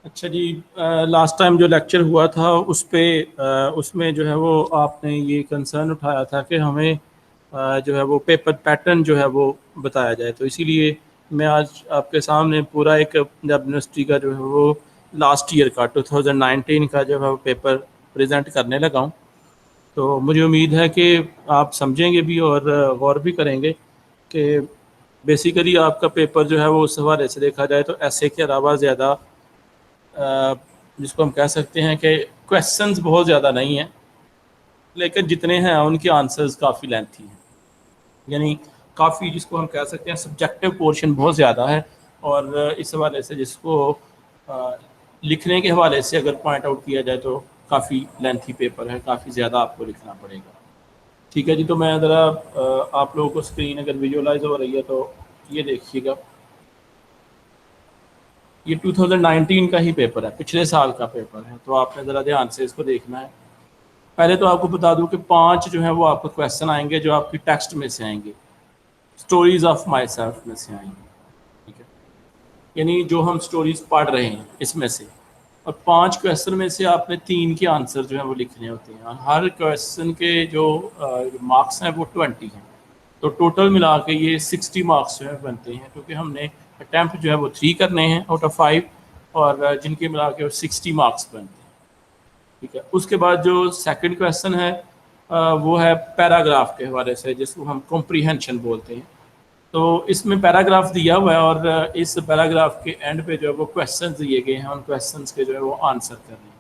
अच्छा जी, last time जो lecture हुआ था उस पे उसमें जो है वो आपने ये कंसर्न उठाया था कि हमें जो है वो पेपर पैटर्न जो है वो बताया जाए, तो इसीलिए मैं आज आपके सामने पूरा एक पंजाब यूनिवर्सिटी का जो है वो लास्ट ईयर का 2019 का जो है वो पेपर प्रेजेंट करने लगा हूँ। तो मुझे उम्मीद है कि आप समझेंगे भी और गौर भी करेंगे कि बेसिकली आपका पेपर जो है वो उस हवाले से देखा जाए तो ऐसे के अलावा ज़्यादा जिसको हम कह सकते हैं कि क्वेश्चंस बहुत ज़्यादा नहीं हैं, लेकिन जितने हैं उनके आंसर्स काफ़ी लेंथी हैं। यानी काफ़ी जिसको हम कह सकते हैं सब्जेक्टिव पोर्शन बहुत ज़्यादा है, और इस हवाले से जिसको अ, लिखने के हवाले से अगर पॉइंट आउट किया जाए तो काफ़ी लेंथी पेपर है, काफ़ी ज़्यादा आपको लिखना पड़ेगा। ठीक है जी, तो मैं ज़रा आप लोगों को स्क्रीन अगर विजुअलाइज हो रही है तो ये देखिएगा। ये 2019 का ही पेपर है, पिछले साल का पेपर है, तो आपने ज़रा ध्यान से इसको देखना है। पहले तो आपको बता दूं कि 5 जो है वो आपको क्वेश्चन आएंगे जो आपकी टेक्स्ट में से आएंगे, स्टोरीज ऑफ माई सेल्फ में से आएंगे। ठीक है, यानी जो हम स्टोरीज पढ़ रहे हैं इसमें से, और 5 क्वेश्चन में से आपने 3 के आंसर जो है वो लिखने होते हैं, और हर क्वेश्चन के जो मार्क्स हैं वो 20 हैं। तो टोटल मिला के ये 60 मार्क्स जो है बनते हैं, क्योंकि हमने अटैम्प्ट जो है वो 3 करने हैं आउट ऑफ 5, और जिनके मिला के 60 मार्क्स बनते हैं। ठीक है, उसके बाद जो सेकंड क्वेश्चन है वो है पैराग्राफ के हवाले से, जिसको हम कॉम्प्रीहेंशन बोलते हैं। तो इसमें पैराग्राफ दिया हुआ है, और इस पैराग्राफ के एंड पे जो है वो क्वेश्चंस दिए गए हैं, उन क्वेश्चंस के जो है वो आंसर करने हैं।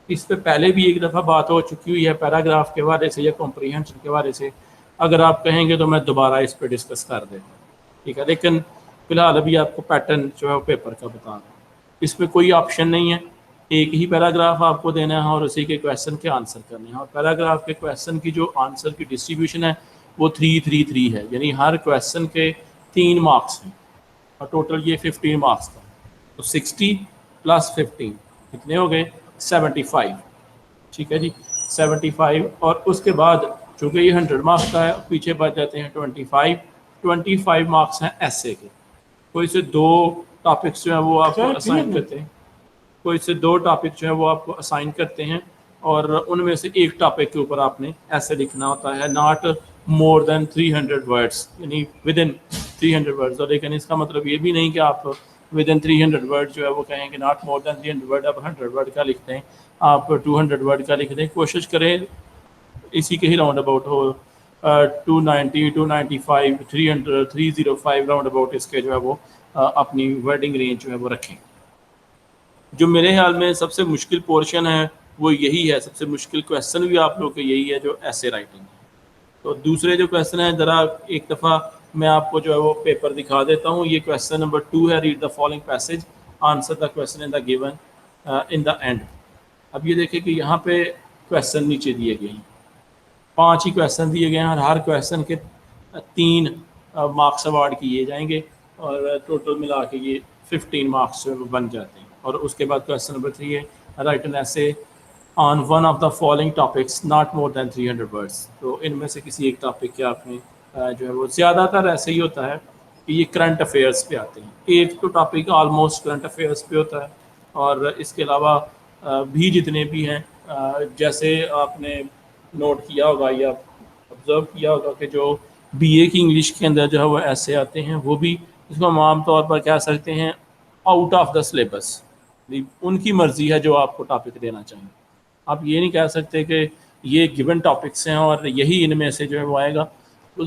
इस पे पहले भी एक दफ़ा बात हो चुकी हुई है पैराग्राफ के हवाले से या कॉम्प्रीहेंशन के हवाले से। अगर आप कहेंगे तो मैं दोबारा इस पर डिस्कस कर देता हूँ। ठीक है, लेकिन फिलहाल अभी आपको पैटर्न जो है वो पेपर का बता रहा हूँ। इसमें कोई ऑप्शन नहीं है, एक ही पैराग्राफ आपको देना है और उसी के क्वेश्चन के आंसर करने हैं। और पैराग्राफ के क्वेश्चन की जो आंसर की डिस्ट्रीब्यूशन है वो 3-3-3 है, यानी हर क्वेश्चन के 3 मार्क्स हैं, और टोटल ये 15 मार्क्स का। तो 60 + 15 कितने हो गए? 75। ठीक है जी, 75। और उसके बाद चूँकि ये 100 मार्क्स का है, पीछे बच जाते हैं 25 मार्क्स हैं ऐसे के। कोई से 2 टॉपिक्स जो है वो आपको असाइन करते हैं, कोई से 2 टॉपिक जो है वो आपको असाइन करते हैं, और उनमें से एक टॉपिक के ऊपर आपने ऐसे लिखना होता है, नॉट मोर देन 300 वर्ड्स, यानी विद इन 300 वर्ड्स। और लेकिन इसका मतलब ये भी नहीं कि आप विद इन 300 वर्ड जो है वो कहेंगे नॉट मोर देन 300 वर्ड, आप 100 वर्ड का लिखते हैं, आप 200 वर्ड का लिख दें। कोशिश करें इसी के ही राउंड अबाउट हो, 290, 295, 300, 305 राउंड अबाउट इसके जो है वो अपनी वर्डिंग रेंज जो है वो रखें। जो मेरे ख्याल में सबसे मुश्किल पोर्शन है वो यही है, सबसे मुश्किल क्वेश्चन भी आप लोग के यही है जो ऐसे राइटिंग है। तो दूसरे जो क्वेश्चन है, ज़रा एक दफ़ा मैं आपको जो है वो पेपर दिखा देता हूँ। ये क्वेश्चन नंबर 2 है, read the following passage, answer the question in the given in the end. अब ये देखिए कि यहाँ पे क्वेश्चन नीचे दिए गए हैं, 5 ही क्वेश्चन दिए गए हैं, और हर क्वेश्चन के 3 मार्क्स अवार्ड किए जाएंगे, और टोटल मिला के ये 15 मार्क्स बन जाते हैं। और उसके बाद क्वेश्चन नंबर 3 है, राइट एन ऐसे on one of the following topics not more than 300 words. तो इनमें से किसी एक टॉपिक के आपने जो है वो, ज़्यादातर ऐसे ही होता है कि ये करंट अफेयर्स पे आते हैं, एक तो टॉपिक ऑलमोस्ट करंट अफेयर्स पे होता है, और इसके अलावा भी जितने भी हैं, जैसे आपने नोट किया होगा या ऑब्जर्व किया होगा कि जो बीए की इंग्लिश के अंदर जो है वो ऐसे आते हैं, वो भी इसको हम आम तौर पर कह सकते हैं आउट ऑफ द सिलेबस। उनकी मर्ज़ी है जो आपको टॉपिक देना चाहिए, आप ये नहीं कह सकते कि ये गिवन टॉपिक्स हैं और यही इनमें से जो है वो आएगा। तो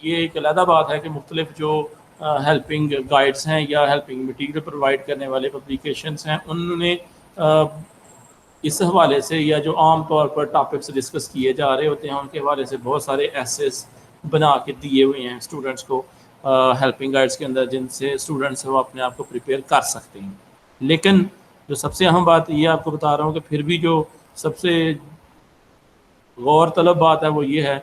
ये एक अलग बात है कि मुख्तलिफ जो हेल्पिंग गाइड्स हैं या हेल्पिंग मटीरियल प्रोवाइड करने वाले पब्लिकेशंस हैं, उन्होंने इस हवाले से या जो आम तौर पर टॉपिक्स डिस्कस किए जा रहे होते हैं उनके हवाले से बहुत सारे एसेस बना के दिए हुए हैं स्टूडेंट्स को हेल्पिंग गाइड्स के अंदर, जिनसे स्टूडेंट्स वो अपने आप को प्रिपेयर कर सकते हैं। लेकिन जो सबसे अहम बात ये आपको बता रहा हूँ कि फिर भी जो सबसे गौर तलब बात है वो ये है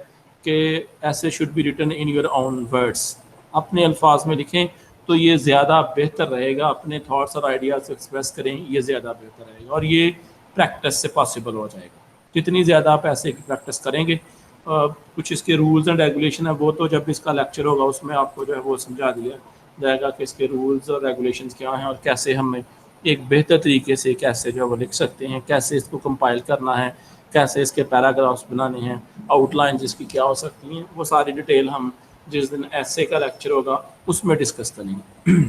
कि ऐसे should be written in your own words, अपने अल्फाज में लिखें तो ये ज़्यादा बेहतर रहेगा। अपने थॉट्स और आइडियाज़ एक्सप्रेस करें, ये ज़्यादा बेहतर रहेगा, और ये प्रैक्टिस से पॉसिबल हो जाएगा। जितनी ज़्यादा आप ऐसे की प्रैक्टिस करेंगे, कुछ इसके रूल्स एंड रेगुलेशन है वो तो जब इसका लेक्चर होगा उसमें आपको जो है वो समझा दिया जाएगा कि इसके रूल्स और रेगुलेशंस क्या हैं और कैसे हमें एक बेहतर तरीके से कैसे जो है वो लिख सकते हैं, कैसे इसको कंपाइल करना है, कैसे इसके पैराग्राफ्स बनाने हैं, आउटलाइन इसकी क्या हो सकती हैं, वो सारी डिटेल हम जिस दिन ऐसे का लेक्चर होगा उसमें डिस्कस करेंगे।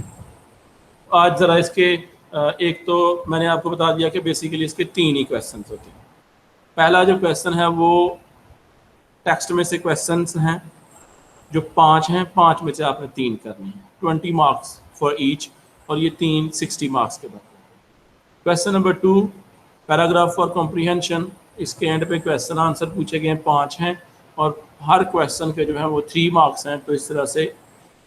आज ज़रा इसके एक तो मैंने आपको बता दिया कि बेसिकली इसके 3 ही क्वेश्चन होते हैं। पहला जो क्वेश्चन है वो टेक्स्ट में से क्वेश्चंस हैं जो 5 हैं, 5 में से आपने 3 करने हैं, 20 मार्क्स फॉर ईच, और ये 3 60 मार्क्स के बनते हैं। Question number 2 paragraph for comprehension, इसके एंड पे क्वेश्चन आंसर पूछे गए हैं, 5 हैं और हर क्वेश्चन के जो है वो 3 मार्क्स हैं। तो इस तरह से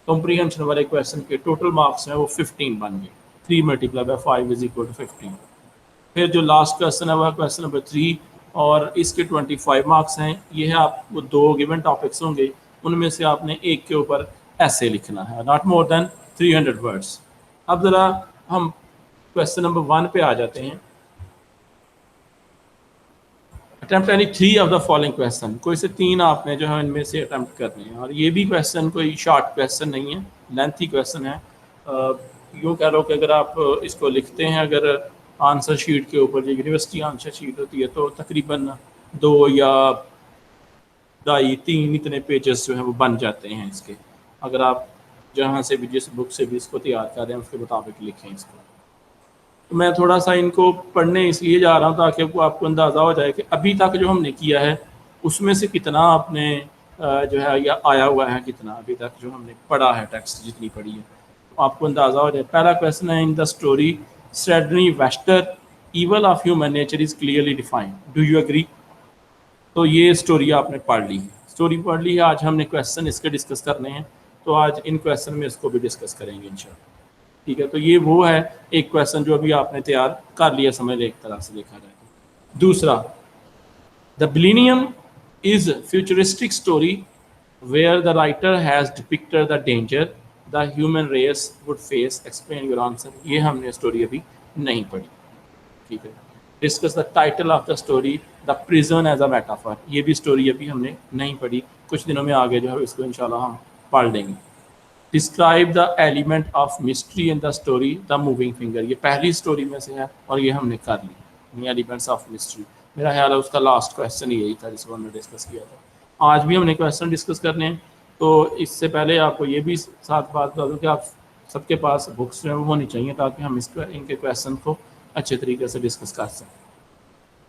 कॉम्प्रीहेंशन वाले क्वेश्चन के टोटल मार्क्स हैं वो 15 बन गए। 3 multiply by 5 is equal to 15। फिर जो लास्ट क्वेश्चन है वह क्वेश्चन नंबर 3 और इसके 25 मार्क्स हैं। ये है आपको 2 गिवन टॉपिक्स होंगे, उनमें से आपने एक के ऊपर ऐसे लिखना है, नॉट मोर देन 300 वर्ड्स। अब ज़रा हम क्वेश्चन नंबर 1 पे आ जाते हैं। Attempt any 3 of the following question, कोई से 3 आपने जो है इनमें से अटेम्प्ट करने हैं। और ये भी क्वेश्चन कोई शॉर्ट क्वेश्चन नहीं है, लेंथी क्वेश्चन है। यूँ कह लो कि अगर आप इसको लिखते हैं अगर आंसर शीट के ऊपर, जो यूनिवर्सिटी आंसर शीट होती है, तो तकरीबन 2 या 2.5-3 इतने पेजेस जो हैं वो बन जाते हैं इसके, अगर आप जहाँ से भी जिस बुक से भी इसको तैयार कर रहे हैं उसके मुताबिक लिखें इसको। तो मैं थोड़ा सा इनको पढ़ने इसलिए जा रहा हूँ ताकि आपको अंदाज़ा हो जाए कि अभी तक जो हमने किया है उसमें से कितना आपने जो है या आया हुआ है, कितना अभी तक जो हमने पढ़ा है, टेक्स्ट जितनी पढ़ी है, तो आपको अंदाज़ा हो जाए। पहला क्वेश्चन है, in the story Sredni Vashtar evil of human nature is clearly defined, do you agree. तो ये स्टोरी आपने पढ़ ली है, स्टोरी पढ़ ली है। आज हमने क्वेश्चन इसके डिस्कस करने हैं, तो आज इन क्वेश्चन में इसको भी डिस्कस करेंगे इंशाल्लाह। ठीक है, तो ये वो है एक क्वेश्चन जो अभी आपने तैयार कर लिया, समझ ले एक तरह से देखा जाए। दूसरा, the millennium is futuristic story where the writer has depicted the danger the human race would face, explain your answer. ये हमने स्टोरी अभी नहीं पढ़ी। ठीक है, discuss the title of the story the prison as a metaphor, ये भी story अभी हमने नहीं पढ़ी, कुछ दिनों में आगे जो है इसको इंशाल्लाह हम पढ़ लेंगे। Describe the element of mystery in the story the moving finger, ये पहली स्टोरी में से है और ये हमने कर ली, एलिमेंट्स ऑफ मिस्ट्री। मेरा ख्याल है उसका लास्ट क्वेश्चन यही था जिसको हमने डिस्कस किया था। आज भी हमने क्वेश्चन डिस्कस करने हैं, तो इससे पहले आपको ये भी साथ बात बता दूँ कि आप सबके पास बुक्स जो है वो होनी चाहिए ताकि हम इनके क्वेश्चन को अच्छे तरीके से डिस्कस कर सकें।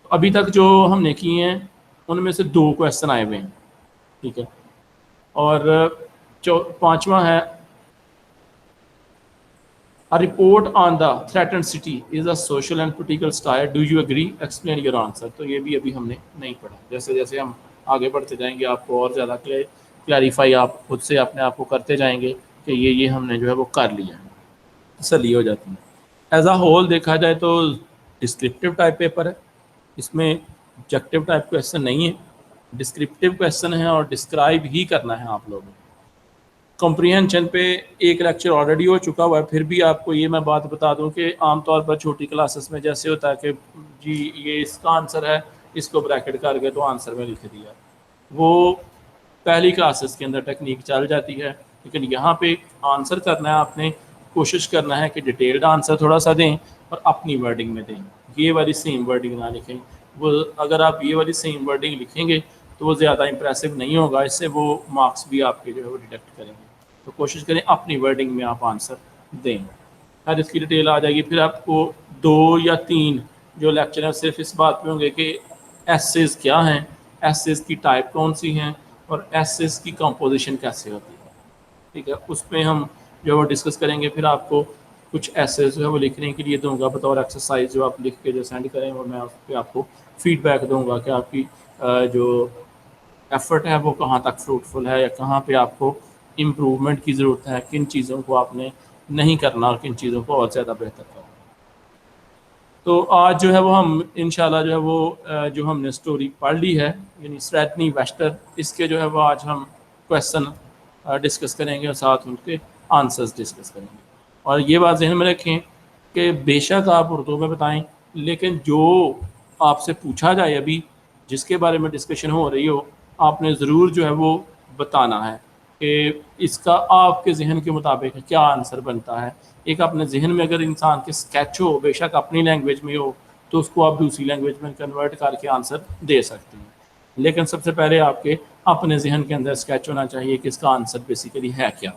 तो अभी तक जो हमने किए हैं उनमें से 2 क्वेश्चन आए हुए हैं। ठीक है, और 5वां है, a report on the threatened city is a social and political satire, do you agree, explain your answer. तो ये भी अभी हमने नहीं पढ़ा। जैसे जैसे हम आगे बढ़ते जाएंगे आपको और ज़्यादा क्लैरिफाई आप खुद से अपने आप को करते जाएंगे कि ये हमने जो है वो कर लिया है, तसल्ली हो जाती है। एज अ होल देखा जाए तो डिस्क्रिप्टिव टाइप पेपर है, इसमें ऑब्जेक्टिव टाइप क्वेश्चन नहीं है, डिस्क्रिप्टिव क्वेश्चन है और डिस्क्राइब ही करना है आप लोगों को। कॉम्प्रीहेंशन पे एक लेक्चर ऑलरेडी हो चुका हुआ है, फिर भी आपको ये मैं बात बता दूं कि आमतौर पर छोटी क्लासेस में जैसे होता है कि जी ये इसका आंसर है, इसको ब्रैकेट करके तो आंसर में लिख दिया, वो पहली क्लासेस के अंदर टेक्निक चल जाती है। लेकिन यहाँ पे आंसर करना है आपने, कोशिश करना है कि डिटेल्ड आंसर थोड़ा सा दें और अपनी वर्डिंग में दें, ये वाली सेम वर्डिंग ना लिखें। वो अगर आप ये वाली सेम वर्डिंग लिखेंगे तो वो ज़्यादा इंप्रेसिव नहीं होगा, इससे वो मार्क्स भी आपके जो है वो डिडक्ट करेंगे। तो कोशिश करें अपनी वर्डिंग में आप आंसर दें, हर इसकी डिटेल आ जाएगी। फिर आपको 2 या 3 जो लेक्चर हैं सिर्फ इस बात पे होंगे कि एसेस क्या हैं, एसेस की टाइप कौन सी हैं और एसेस की कंपोजिशन कैसे होती है। ठीक है, उस पर हम जो है वो डिस्कस करेंगे। फिर आपको कुछ एसेस जो है वो लिखने के लिए दूंगा बतौर एक्सरसाइज, जो आप लिख के जो सेंड करें और मैं उस पर आपको फीडबैक दूंगा कि आपकी जो एफर्ट है वो कहाँ तक फ्रूटफुल है या कहाँ पे आपको इम्प्रूवमेंट की ज़रूरत है, किन चीज़ों को आपने नहीं करना और किन चीज़ों को और ज़्यादा बेहतर करना। तो आज जो है वो हम इंशाल्लाह जो है वो जो हमने स्टोरी पढ़ ली है यानी सैडनी वेस्टर, इसके जो है वो आज हम क्वेश्चन डिस्कस करेंगे और साथ उनके आंसर्स डिस्कस करेंगे। और ये बात ज़हन में रखें कि बेशक आप उर्दू में बताएं, लेकिन जो आपसे पूछा जाए अभी जिसके बारे में डिस्कशन हो रही हो, आपने ज़रूर जो है वो बताना है। कि इसका आपके जहन के मुताबिक क्या आंसर बनता है। एक अपने जहन में अगर इंसान के स्केच हो, बेशक अपनी लैंग्वेज में हो, तो उसको आप दूसरी लैंग्वेज में कन्वर्ट करके आंसर दे सकते हैं। लेकिन सबसे पहले आपके अपने जहन के अंदर स्केच होना चाहिए कि इसका आंसर बेसिकली है क्या,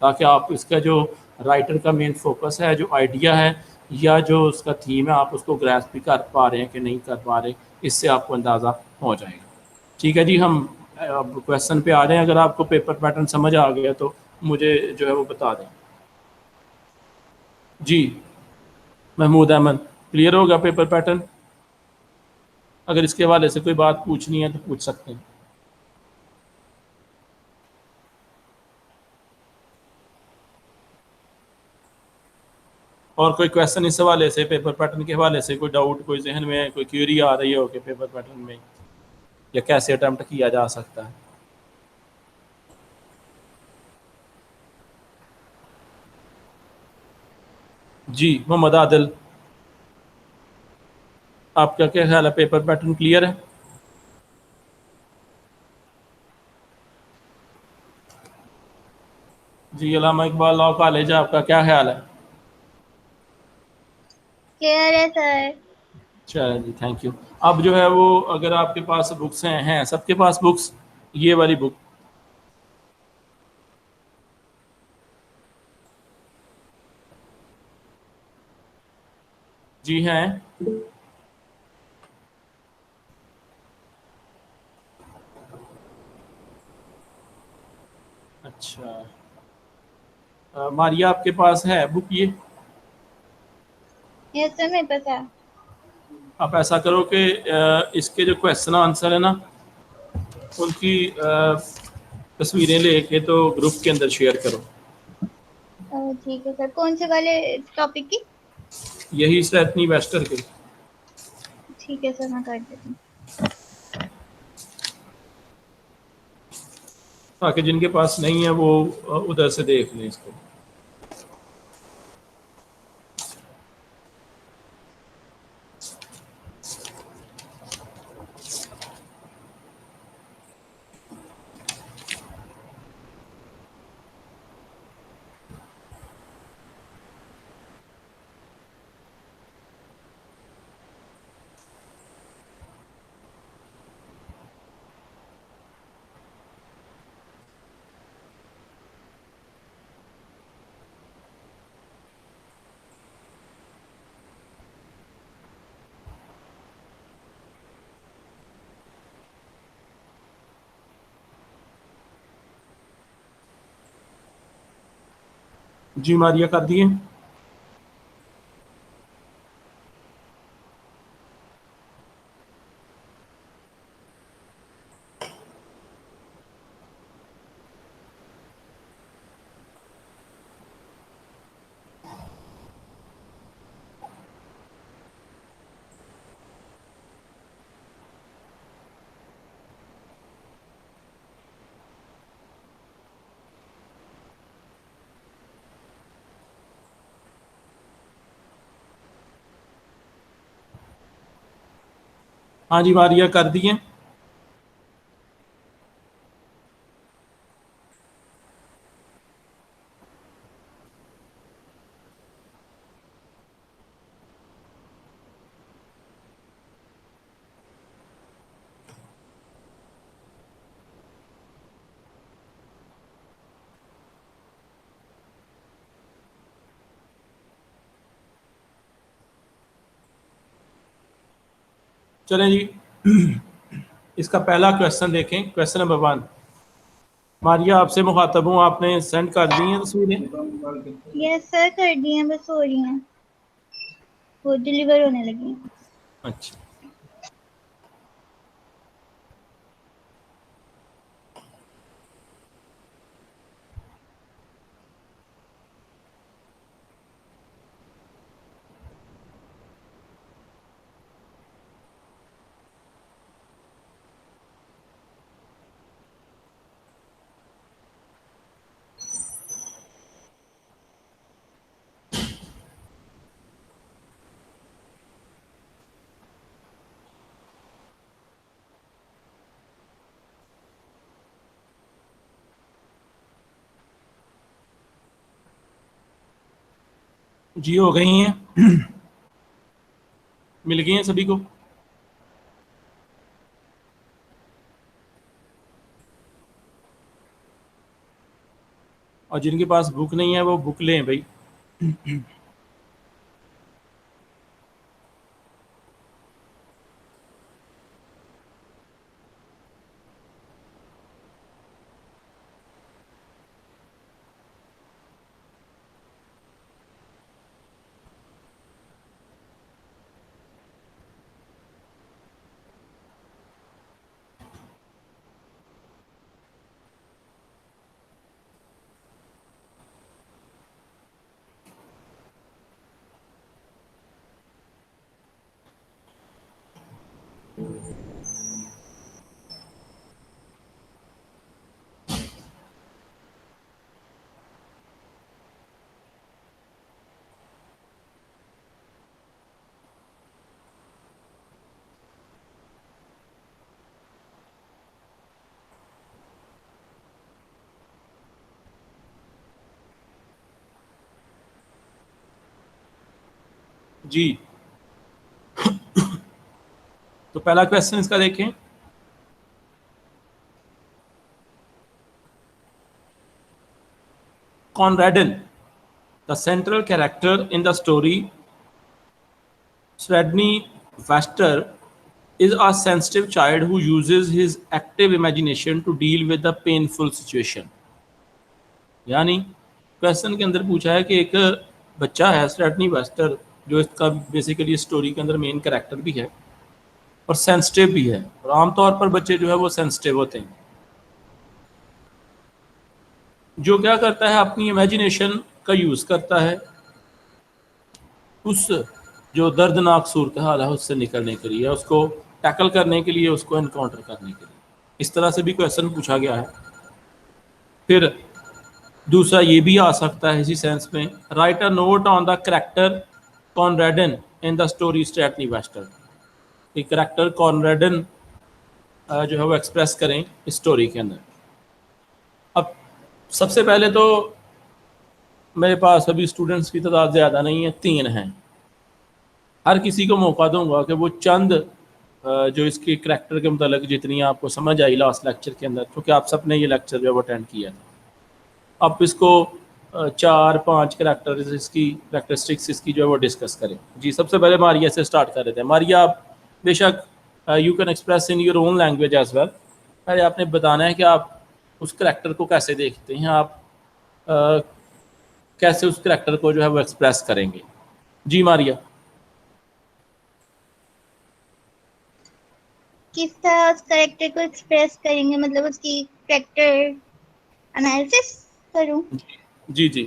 ताकि आप इसका जो राइटर का मेन फोकस है, जो आइडिया है या जो उसका थीम है, आप उसको ग्रैस्प भी कर पा रहे हैं कि नहीं कर पा रहे, इससे आपको अंदाज़ा हो जाएगा। ठीक है जी, हम अब क्वेश्चन पे आ रहे हैं। अगर आपको पेपर पैटर्न समझ आ गया तो मुझे जो है वो बता दें। जी महमूद अहमद, क्लियर होगा पेपर पैटर्न? अगर इसके हवाले से कोई बात पूछनी है तो पूछ सकते हैं। और कोई क्वेश्चन इस हवाले से, पेपर पैटर्न के हवाले से कोई डाउट, कोई जहन में कोई क्यूरी आ रही हो कि पेपर पैटर्न में या कैसे अटैम्प्ट किया जा सकता है? जी मोहम्मद आदिल, आपका क्या ख्याल है, पेपर पैटर्न क्लियर है? जी अल्लामा इकबाल लॉ कॉलेज, आपका क्या ख्याल है? क्लियर है सर। चलो जी, थैंक यू। अब जो है वो, अगर आपके पास बुक्स हैं सबके पास बुक्स, ये वाली बुक? जी हैं। अच्छा, मारिया आपके पास है बुक ये? यस सर, मेरे पास है। आप ऐसा करो कि इसके जो क्वेश्चन आंसर है ना, उनकी तस्वीरें लेके तो ग्रुप के अंदर शेयर करो। ठीक है सर, कौन से वाले टॉपिक की? यही स्टेफनी वेस्टर के, ठीक है सर, मैं कर देती हूँ। ताकि जिनके पास नहीं है वो उधर से देख लें इसको। जी मारिया कर दिए? हाँ जी मारिया कर दिए। चलें जी, इसका पहला क्वेश्चन देखें, क्वेश्चन नंबर 1। मारिया आपसे मुखातब हूँ, आपने सेंड कर दी हैं तस्वीरें? यस सर, कर दिए हैं, बस हो रही हैं, वो डिलीवर होने लगी हैं। अच्छा, जी हो गई हैं, मिल गई हैं सभी को। और जिनके पास बुक नहीं है वो बुक लें भाई। जी, तो पहला क्वेश्चन इसका देखें। Conradin, the central character in the story, Sredni Vaster, is a sensitive child who uses his active imagination to deal with the painful situation. यानी क्वेश्चन के अंदर पूछा है कि एक बच्चा है स्ट्रेटनी वेस्टर, जो इसका बेसिकली स्टोरी के अंदर मेन कैरेक्टर भी है और सेंसिटिव भी है, और आमतौर पर बच्चे जो है वो सेंसिटिव होते हैं, जो क्या करता है अपनी इमेजिनेशन का यूज़ करता है उस जो दर्दनाक सूरत हाल है उससे निकलने के लिए, उसको टैकल करने के लिए, उसको एनकाउंटर करने के लिए। इस तरह से भी क्वेश्चन पूछा गया है। फिर दूसरा ये भी आ सकता है इसी सेंस में, write a note on the character Conradin in the story Sredni Vashtar, कि करेक्टर कॉनरेडन जो है वो एक्सप्रेस करें इस स्टोरी के अंदर। अब सबसे पहले तो मेरे पास अभी स्टूडेंट्स की तादाद ज़्यादा नहीं है, 3 हैं। हर किसी को मौका दूंगा कि वो चंद जो इसके करैक्टर के मतलब जितनी आपको समझ आई लास्ट लेक्चर के अंदर, क्योंकि आप सबने ये लेक्चर जो है वो अटेंड किया था, आप इसको 4-5 करैक्टर इसकी करैक्टरिस्टिक्स इसकी जो है वो डिस्कस करें। जी, सबसे पहले मारिया से स्टार्ट कर रहे थे। मारिया, आप बेशक you can express in your own language as well. पहले आपने बताना है कि आप उस करैक्टर को कैसे देखते हैं, आप अ, कैसे उस करैक्टर को जो है वो एक्सप्रेस करेंगे। जी मारिया। किस तरह उस करेक्टर को एक्सप्रेस करेंगे, मतलब उसकी करेक्टर एनालिसिस करूं? जी जी।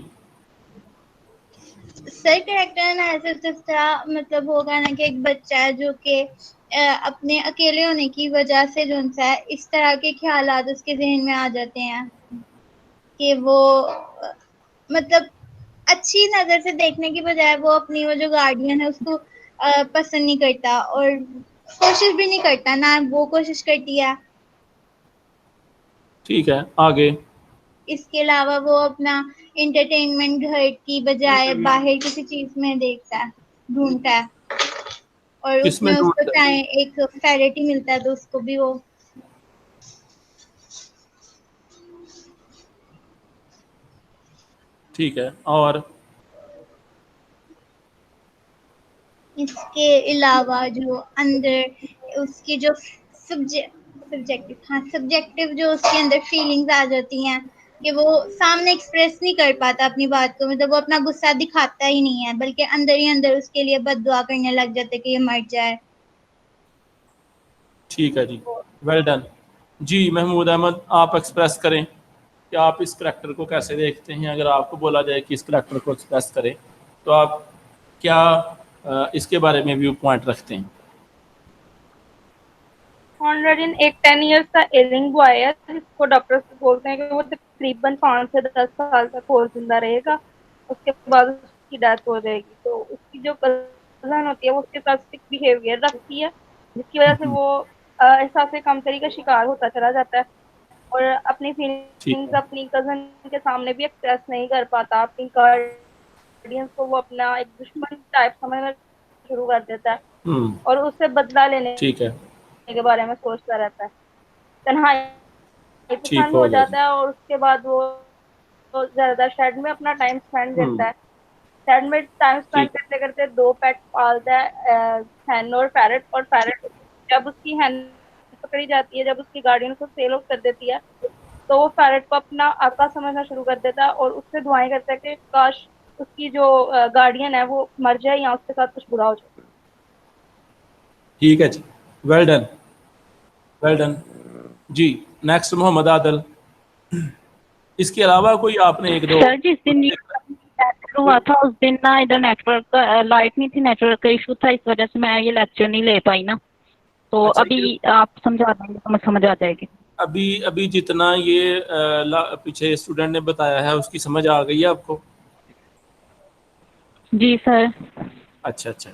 सर कैरेक्टर एनालिसिस इस तरह मतलब होगा ना कि एक बच्चा है जो कि अपने अकेले होने की वजह से जो है इस तरह के ख्यालात उसके जहन में आ जाते हैं कि वो मतलब अच्छी नजर से देखने की बजाय वो अपनी वो जो गार्डियन है उसको पसंद नहीं करता और कोशिश भी नहीं करता, ना वो कोशिश करती है। ठीक है, आगे। इसके अलावा वो अपना एंटरटेनमेंट घर की बजाय बाहर किसी चीज में देखता है, ढूंढता है, और किसमें उसमें उसको ढूंढता है? चाहे एक फेरेटी मिलता है तो उसको भी वो ठीक है, और इसके अलावा जो अंदर उसकी जो सब्जेक्टिव, हाँ सब्जेक्टिव जो उसके अंदर फीलिंग्स आ जाती हैं कि वो सामने एक्सप्रेस नहीं कर पाता अपनी बात को, मतलब वो अपना गुस्सा दिखाता ही नहीं है बल्कि अंदर ही अंदर उसके लिए बददुआ करने लग जाते कि ये मर जाए। ठीक है जी, वेल डन। जी महमूद अहमद, आप एक्सप्रेस करें कि आप इस करैक्टर को कैसे देखते हैं। अगर आपको बोला जाए कि इस करैक्टर को एक्सप्रेस करें तो आप क्या इसके बारे में व्यू पॉइंट रखते हैं? कॉनरेडिन एक 10 इयर्स का एलिंग बॉय है जिसको डॉक्टर्स बोलते हैं कि वो तकरीबन 5 से 10 साल तक और जिंदा रहेगा, उसके बाद उसकी डेथ हो जाएगी। तो उसकी जो कजन होती है वो उसके साथ सिक बिहेवियर रखती है, जिसकी वजह से वो एहसास कमतरी का शिकार होता चला जाता है और अपनी ठीक फीलिंग्स है। अपनी कजन के सामने भी एक्सप्रेस नहीं कर पाता, अपनी कार्ड गार्डियंस को वो अपना एक दुश्मन टाइप समझना शुरू कर देता है हम्म, और उससे बदला लेने ठीक है, के बारे में सोचता रहता है। तन्हाई ठीक पसंद हो हो गया जी। जाता है और उसके बाद वो तो ज्यादा शेड में अपना टाइम स्पेंड करता हम्म, है। शेड में टाइम स्पेंड ठीक, करते करते दो पेट पालता है, हैन और पैरट। और पैरट जब उसकी हैन पकड़ी जाती है, जब उसकी गार्डियन को सेल ऑफ कर देती है, तो वो पैरट को अपना आका समझना शुरू कर देता है और उससे दुआएं करता है कि काश उसकी जो गार्डियन है वो मर जाए या उसके साथ कुछ बुरा हो जाए। ठीक है जी, वेल डन, वेल डन जी। नेक्स्ट मोहम्मद आदल, इसके अलावा कोई आपने एक दो सर जिस दिन ये लेक्चर हुआ था उस दिन ना इधर नेटवर्क का लाइट नहीं थी, नेटवर्क का इशू था, इस वजह से मैं ये लेक्चर नहीं ले पाई ना। तो अच्छा, ये अभी आप समझा देंगे तो मैं समझ आ जाएगी। अभी अभी जितना ये पीछे स्टूडेंट ने बताया है उसकी समझ आ गई है आपको? जी सर। अच्छा अच्छा,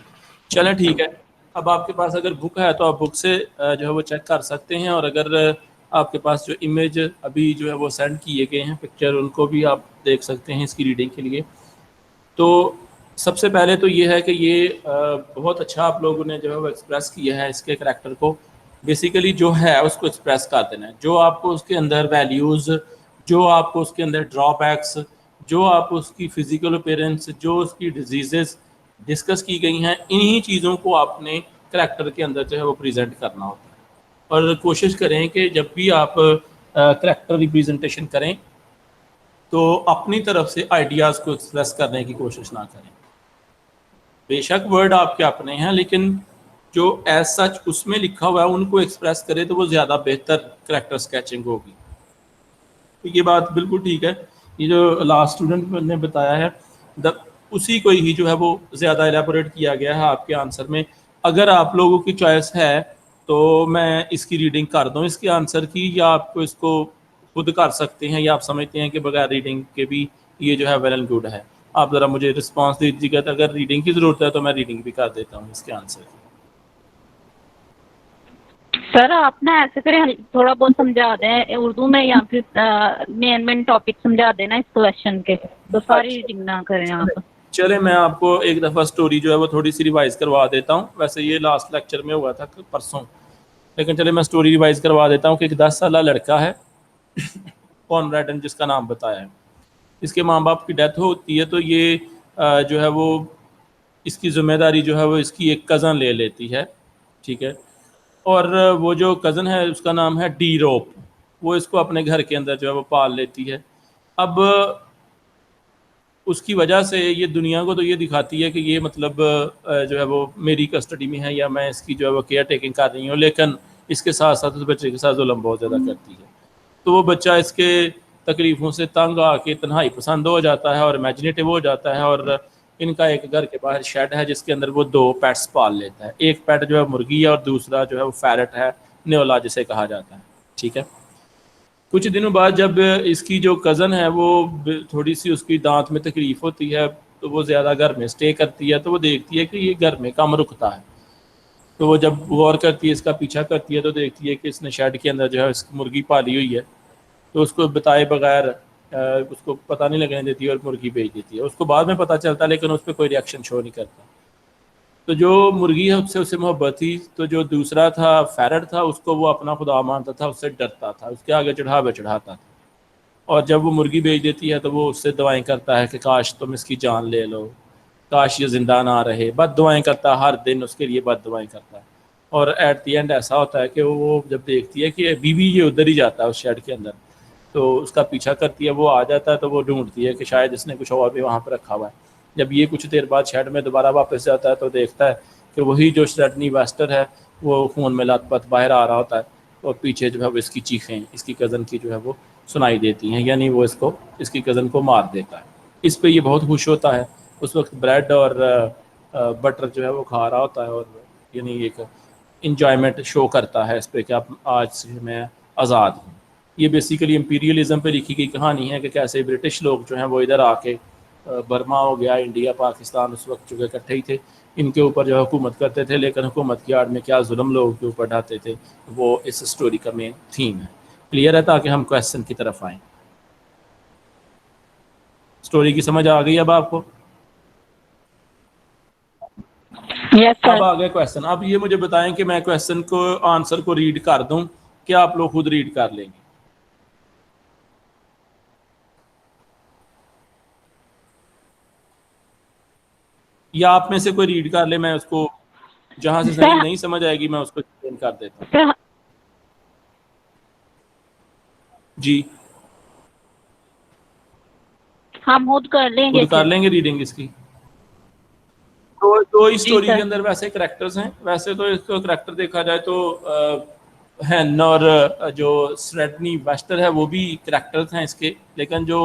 चलें ठीक है। अब आपके पास अगर बुक है तो आप बुक से जो है वो चेक कर सकते हैं, और अगर आपके पास जो इमेज अभी जो है वो सेंड किए गए हैं पिक्चर, उनको भी आप देख सकते हैं इसकी रीडिंग के लिए। तो सबसे पहले तो ये है कि ये बहुत अच्छा आप लोगों ने जो है वो एक्सप्रेस किया है इसके करैक्टर को। बेसिकली जो है उसको एक्सप्रेस कर देना है, जो आपको उसके अंदर वैल्यूज़, जो आपको उसके अंदर ड्रॉबैक्स, जो आपको उसकी फ़िज़िकल अपीयरेंस, जो उसकी डिजीज़ डिस्कस की गई हैं, इन्हीं चीज़ों को आपने करैक्टर के अंदर जो है वो प्रेजेंट करना होता है। और कोशिश करें कि जब भी आप करैक्टर रिप्रेजेंटेशन करें तो अपनी तरफ से आइडियाज़ को एक्सप्रेस करने की कोशिश ना करें। बेशक वर्ड आपके अपने हैं, लेकिन जो एज सच उसमें लिखा हुआ है उनको एक्सप्रेस करें तो वो ज़्यादा बेहतर करैक्टर स्केचिंग होगी। तो ये बात बिल्कुल ठीक है। ये जो लास्ट स्टूडेंट ने बताया है उसी को ही जो है वो ज़्यादा एलेबोरेट किया गया है आपके आंसर में। अगर आप लोगों की चॉइस है तो मैं इसकी रीडिंग कर दूं इसके आंसर की, या आपको इसको खुद कर सकते हैं, या आप समझते हैं कि बगैर रीडिंग के भी ये जो है वेल एंड गुड है। आप ज़रा मुझे रिस्पांस दीजिएगा, तो अगर रीडिंग की ज़रूरत है तो मैं रीडिंग भी कर देता हूँ इसके आंसर की। सर आप ना ऐसे करें, थोड़ा बहुत समझा दें उर्दू में या फिर मेन मेन टॉपिक समझा देना इस क्वेश्चन के, तो सारी अच्छा, रीडिंग ना करें आप। चले मैं आपको एक दफ़ा स्टोरी जो है वो थोड़ी सी रिवाइज़ करवा देता हूँ। वैसे ये लास्ट लेक्चर में हुआ था परसों, लेकिन चले मैं स्टोरी रिवाइज़ करवा देता हूँ कि एक 10 साल लड़का है कॉनरेड, जिसका नाम बताया है। इसके माँ बाप की डेथ होती है, तो ये जो है वो इसकी ज़िम्मेदारी जो है वो इसकी एक कज़न ले लेती है, ठीक है। और वो जो कज़न है उसका नाम है डी रोप, वो इसको अपने घर के अंदर जो है वो पाल लेती है। अब उसकी वजह से ये दुनिया को तो ये दिखाती है कि ये मतलब जो है वो मेरी कस्टडी में है, या मैं इसकी जो है वो केयर टेकिंग कर रही हूँ, लेकिन इसके साथ साथ उस बच्चे के साथ जुल्म बहुत ज़्यादा करती है। तो वो बच्चा इसके तकलीफ़ों से तंग आके तन्हाई पसंद हो जाता है और इमेजिनेटिव हो जाता है, और इनका एक घर के बाहर शेड है जिसके अंदर वो 2 पेट्स पाल लेता है। एक पेट जो है मुर्गी है और दूसरा जो है वो फैरट है, न्योला जिसे कहा जाता है, ठीक है। कुछ दिनों बाद जब इसकी जो कज़न है वो थोड़ी सी उसकी दांत में तकलीफ़ होती है, तो वो ज़्यादा घर में स्टे करती है, तो वो देखती है कि ये घर में कम रुकता है। तो वो जब गौर करती है, इसका पीछा करती है, तो देखती है कि इसने शेड के अंदर जो है इसकी मुर्गी पाली हुई है। तो उसको बताए बगैर उसको पता नहीं लगने देती और मुर्गी बेच देती है। उसको बाद में पता चलता है, लेकिन उस पर कोई रिएक्शन शो नहीं करता। तो जो मुर्गी है उससे मोहब्बत थी, तो जो दूसरा था फैरट था, उसको वो अपना खुदा मानता था, उससे डरता था, उसके आगे चढ़ाता था। और जब वो मुर्गी बेच देती है तो वो उससे दुआएं करता है कि काश तुम इसकी जान ले लो, काश ये ज़िंदा ना रहे। बद दुआएं करता है, हर दिन उसके लिए बद दुआएं करता है। और एट दी एंड ऐसा होता है कि वो जब देखती है कि बीवी ये उधर ही जाता है उस शेड के अंदर, तो उसका पीछा करती है, वो आ जाता है, तो वो ढूंढती है कि शायद इसने कुछ और भी वहाँ पर रखा हुआ है। जब ये कुछ देर बाद शेड में दोबारा वापस जाता है तो देखता है कि वही जो स्टडनी वेस्टर है वो खून में लथपथ बाहर आ रहा होता है, और पीछे जो है वो इसकी चीखें इसकी कज़न की जो है वो सुनाई देती हैं, यानी वो इसको इसकी कज़न को मार देता है। इस पे ये बहुत खुश होता है। उस वक्त ब्रेड और बटर जो है वो खा रहा होता है, और यानी एक इंजॉयमेंट शो करता है इस पर कि अब आज से मैं आज़ाद हूँ। ये बेसिकली इम्पीरियलिज़म पे लिखी गई कहानी है कि कैसे ब्रिटिश लोग जो हैं वो इधर आके बर्मा हो गया, इंडिया, पाकिस्तान उस वक्त जो इकट्ठे ही थे, इनके ऊपर जो हुकूमत करते थे, लेकिन हुकूमत की आड़ में क्या जुल्म लोगों के ऊपर ढाते थे, वो इस स्टोरी का मेन थीम है। क्लियर है, ताकि हम क्वेश्चन की तरफ आएँ। स्टोरी की समझ आ गई अब आपको? यस अब सर। आ गया क्वेश्चन। अब ये मुझे बताएं कि मैं क्वेश्चन को आंसर को रीड कर दूं, क्या आप लोग खुद रीड कर लेंगे? या आप में से कोई रीड कर ले, मैं उसको जहां से सही सर नहीं समझ आएगी मैं उसको एक्सप्लेन कर देता हूँ। सर जी, हम खुद कर लेंगे खुद कर फिर। लेंगे रीडिंग इसकी। तो दो ही जी स्टोरी के सर। अंदर वैसे करेक्टर्स हैं। वैसे तो इसको करेक्टर देखा जाए तो हैन और जो स्ट्रेटनी वेस्टर है वो भी करेक्टर्स हैं इसके, लेकिन जो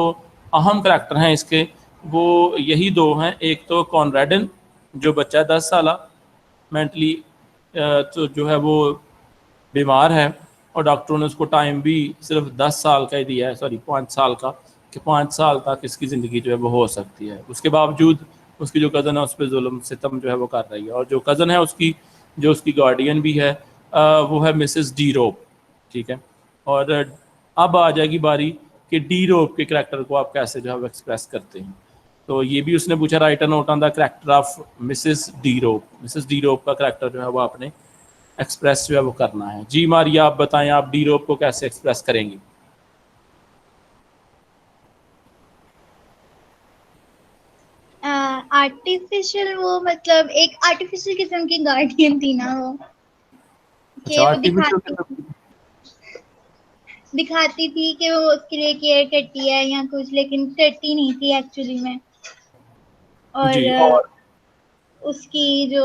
अहम करेक्टर हैं इसके वो यही दो हैं। एक तो कॉनरेडन जो बच्चा 10 साल मेंटली तो जो है वो बीमार है, और डॉक्टरों ने उसको टाइम भी सिर्फ 10 साल का ही दिया है, सॉरी 5 साल का, कि 5 साल तक इसकी ज़िंदगी जो है वो हो सकती है। उसके बावजूद उसकी जो कज़न है उस पर जुल्म सितम जो है वो कर रही है, और जो कज़न है उसकी, जो उसकी गार्डियन भी है, वो है मिसेस डी रोप। ठीक है, और अब आ जाएगी बारी कि डी रोप के करैक्टर को आप कैसे जो है वो एक्सप्रेस करते हैं। तो ये भी उसने पूछा, write a note on the character of Mrs De Ropp. Mrs De Ropp का करैक्टर जो है वो आपने एक्सप्रेस जो है वो करना है। जी मारिया, आप बताएं आप डी रोप को कैसे एक्सप्रेस करेंगी? आर्टिफिशियल, वो मतलब एक आर्टिफिशियल किस्म की गार्डियन थी ना वो, अच्छा, कि वो आर्टिफिशियल दिखाती थी कि वो उसके लिए केयर करती है या कुछ, लेकिन करती नहीं थी एक्चुअली में। और जी, और उसकी जो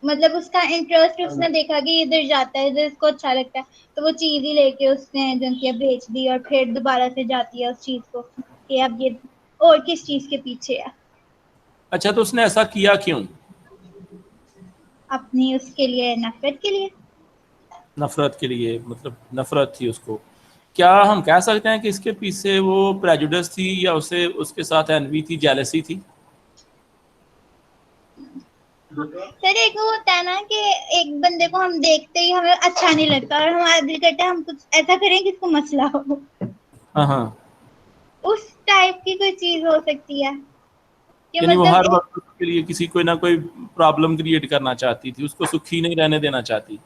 मतलब उसका इंटरेस्ट, उसने देखा कि इधर जाता है, इधर इसको अच्छा लगता है, तो वो चीज ही लेके उसने जो कि बेच दी, और फिर दोबारा से जाती है उस चीज को कि अब ये और किस चीज के पीछे है। अच्छा, तो उसने ऐसा किया क्यों? अपनी उसके लिए नफरत के लिए। नफरत के लिए, मतलब नफरत थी उसको। क्या हम कह सकते हैं कि इसके पीछे वो प्रेजुडिस थी, या उसे उसके साथ एनवी थी, जेलसी थी? सर एक वो होता है ना कि एक बंदे को हम देखते ही हमें अच्छा नहीं लगता, और हमारा दिल करता है हम कुछ ऐसा करें कि इसको मसला हो। हाँ हाँ, उस टाइप की कोई चीज हो सकती है कि यानी वो मतलब हर वक्त उसके लिए किसी कोई ना कोई प्रॉब्लम क्रिएट करना चाहती थी, उसको सुखी नहीं रहने देना चाहती।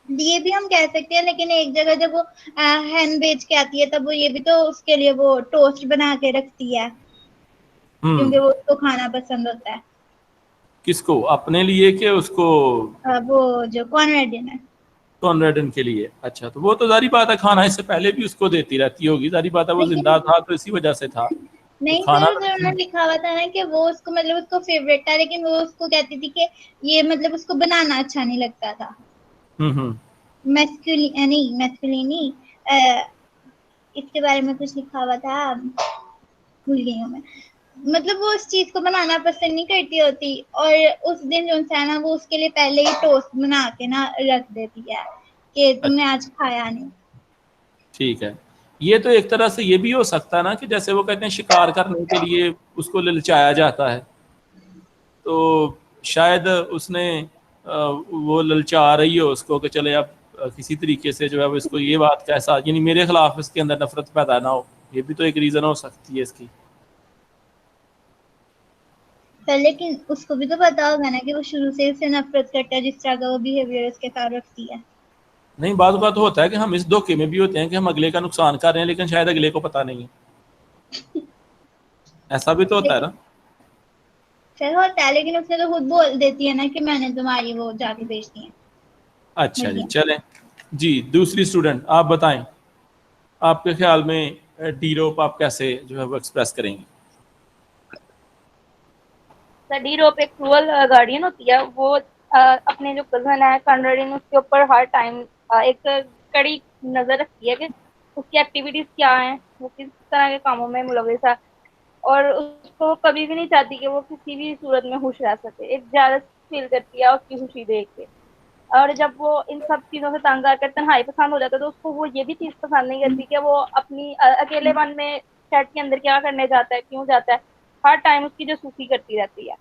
ये भी हम कह सकते हैं, लेकिन एक जगह जब वो हैन बेच के आती है तब वो ये भी तो उसके लिए वो टोस्ट बना के रखती है, क्योंकि वो उसको खाना पसंद होता है। किसको, अपने लिए कि उसको? वो जो कॉनरेडियन है। कॉनरेडन के लिए। अच्छा, तो वो तो जारी बात है खाना इससे पहले भी उसको देती रहती होगी, जारी बात है वो जिंदा लेकिन था तो इसी वजह से था, तो नहीं खाना सर, जो उन्होंने लिखा हुआ था ना कि वो उसको मतलब उसको फेवरेट था, लेकिन वो उसको कहती थी कि ये मतलब उसको बनाना अच्छा नहीं लगता था। हम्म। मैस्कुलिनी इसके बारे में कुछ लिखा हुआ था, भूल गई हूँ मैं। मतलब वो उस चीज को बनाना पसंद नहीं करती होती, और उस दिन जो है ना वो उसके लिए पहले ही टोस्ट बना के ना रख देती है कि तुमने आज खाया नहीं। ठीक है, ये तो एक तरह से ये भी हो सकता है ना कि जैसे वो कहते हैं शिकार करने के लिए उसको ललचाया जाता है, तो शायद उसने वो ललचा रही हो उसको कि चले अब किसी तरीके से जो है वो इसको ये बात कैसा, यानी मेरे खिलाफ इसके अंदर नफरत पैदा ना हो, ये भी तो एक रीज़न हो सकती है इसकी। पर लेकिन उसको भी तो पता होगा ना कि वो शुरू से उससे नफरत करता है, जिस तरह का वो बिहेवियर उसके साथ रखती है। नहीं, बात का तो होता है कि हम इस धोखे में भी होते हैं कि हम अगले का नुकसान कर रहे हैं, लेकिन शायद अगले को पता नहीं है। ऐसा भी तो होता है लेकिन ना। फिर होता है, लेकिन उसने तो खुद बोल देती है ना कि मैंने तुम्हारी वो जाके बेच दी है अच्छा जी, मुर्गियां। चलें। जी, दूसरी स्टूडेंट आप बताएं, आपके ख्याल में डी रोप आप कैसे जो है वो एक्सप्रेस करेंगी? डी रोप एक क्रूअल गार्डियन होती है। वो अपने जो कजन है कॉनरेडिन उसके ऊपर हर टाइम एक कड़ी नजर रखती है कि उसकी एक्टिविटीज क्या हैं, वो किस तरह के कामों में मुलविस है, और उसको कभी भी नहीं चाहती कि वो किसी भी सूरत में खुश रह सके। एक जेलस फील करती है उसकी खुशी देख के। और जब वो इन सब चीजों से तंग आकर तन्हाई पसंद हो जाता है, तो उसको वो ये भी चीज पसंद नहीं करती कि वो अपनी अकेलेपन में शेड के अंदर क्या करने जाता है, क्यों जाता है। हर टाइम उसकी जासूसी करती रहती है,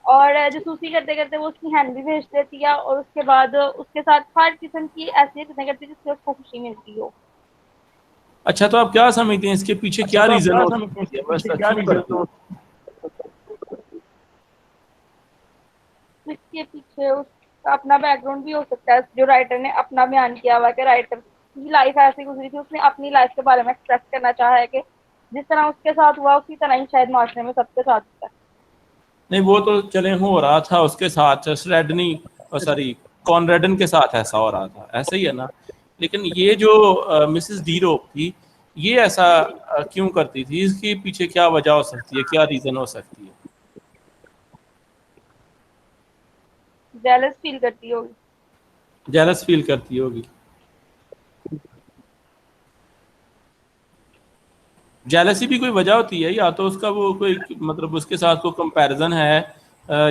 और जासूसी करते करते वो उसकी हैंड भी भेज देती है, और उसके बाद उसके साथ हर किस्म की ऐसी हरकतें करती है जिससे उसको खुशी मिलती हो। अच्छा, तो आप क्या समझते हैं इसके पीछे अच्छा, क्या तो आप रीज़न क्या हो समझते हैं सकती है, इसके बस पीछे क्या अच्छी नहीं रीजन पड़ती? हो? इसके पीछे उसका अपना बैकग्राउंड भी हो सकता है, जो राइटर ने अपना बयान किया हुआ है कि राइटर की लाइफ ऐसी गुजरी थी, उसने अपनी लाइफ के बारे में एक्सप्रेस करना चाहा है कि जिस तरह उसके साथ हुआ उसी तरह ही शायद माशरे में सबके साथ होता है। नहीं, वो तो चले हो रहा था उसके साथ स्ट्रेडनी, सॉरी कॉनरेडन के साथ ऐसा हो रहा था, ऐसा ही है ना। लेकिन ये जो मिसेस डी रोक थी, ये ऐसा क्यों करती थी? इसके पीछे क्या वजह हो सकती है, क्या रीजन हो सकती है? जेलस फील करती होगी। जेलस फील करती होगी। जेलसी भी कोई वजह होती है, या तो उसका वो कोई मतलब उसके साथ कोई कंपैरिजन है,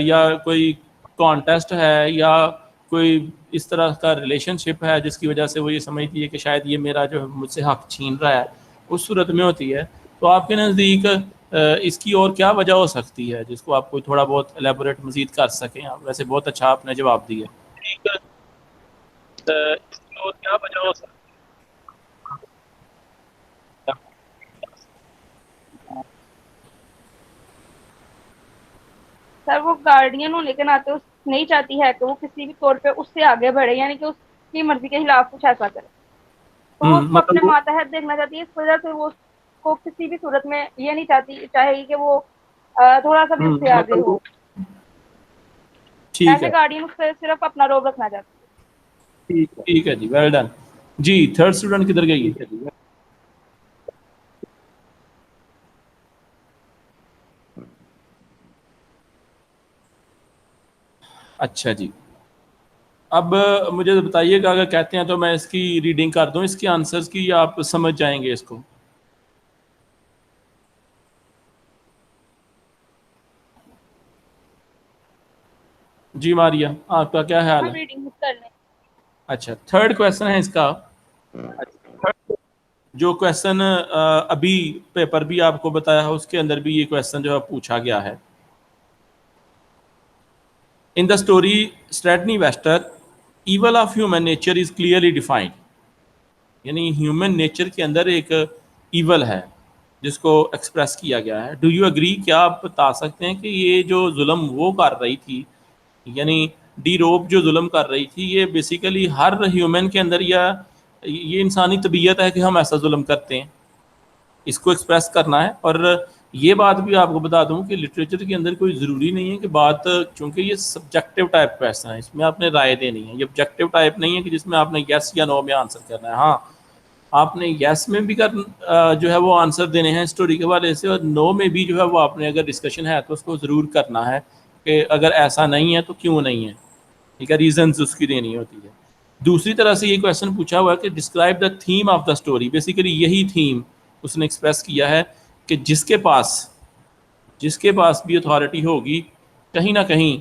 या कोई कॉन्टेस्ट है, या कोई इस तरह का रिलेशनशिप है जिसकी वजह से वो ये समझती है कि शायद ये मेरा जो है मुझसे हक छीन रहा है, उस सूरत में होती है। तो आपके नज़दीक इसकी और क्या वजह हो सकती है जिसको आप कोई थोड़ा बहुत एलेबोरेट मजीद कर सकें? आप वैसे बहुत अच्छा आपने जवाब दिया। ठीक है, इसकी और क्या वजह हो सकती है? सर वो गार्डियन होने के नाते उस नहीं चाहती है कि वो किसी भी तौर पे उससे आगे बढ़े, यानी कि उसकी मर्जी के खिलाफ कुछ ऐसा करे। तो वो उसको अपने मतलब मातहत देखना चाहती है, इस वजह से वो उसको किसी भी सूरत में ये नहीं चाहेगी कि वो थोड़ा सा भी उससे आगे मतलब हो। ठीक ऐसे है, गार्डियन उससे सिर्फ अपना रोब रखना चाहती ठीक है जी, वेल डन जी। थर्ड स्टूडेंट किधर गई है? अच्छा जी, अब मुझे बताइएगा, अगर कहते हैं तो मैं इसकी रीडिंग कर दूं इसके आंसर्स की, या आप समझ जाएंगे इसको? जी मारिया, आपका क्या ख्याल है। है? रीडिंग कर लें। अच्छा, थर्ड क्वेश्चन है इसका। जो क्वेश्चन अभी पेपर भी आपको बताया है, उसके अंदर भी ये क्वेश्चन जो है पूछा गया है। In the story Sredni Vashtar, evil of human nature is clearly defined. यानी ह्यूमन नेचर के अंदर एक ईवल है जिसको एक्सप्रेस किया गया है। Do you agree? क्या आप बता सकते हैं कि ये जो जुल्म वो कर रही थी, यानी डी रोप जो जुल्म कर रही थी, ये बेसिकली हर ह्यूमन के अंदर, या ये इंसानी तबीयत है कि हम ऐसा जुल्म करते हैं, इसको एक्सप्रेस करना है। और ये बात भी आपको बता दूं कि लिटरेचर के अंदर कोई ज़रूरी नहीं है कि बात, चूँकि ये सब्जेक्टिव टाइप क्वेश्चन है, इसमें आपने राय देनी है। ये ऑब्जेक्टिव टाइप नहीं है कि जिसमें आपने यस या नो में आंसर करना है। हाँ, आपने यस में भी जो है वो आंसर देने हैं स्टोरी के हवाले से, और नो में भी जो है वो आपने, अगर डिस्कशन है तो उसको ज़रूर करना है कि अगर ऐसा नहीं है तो क्यों नहीं है, ठीक है, रीजंस उसकी देनी होती है। दूसरी तरह से ये क्वेश्चन पूछा हुआ है कि describe the theme of the story. Basically यही थीम उसने एक्सप्रेस किया है कि जिसके पास भी अथॉरिटी होगी, कहीं ना कहीं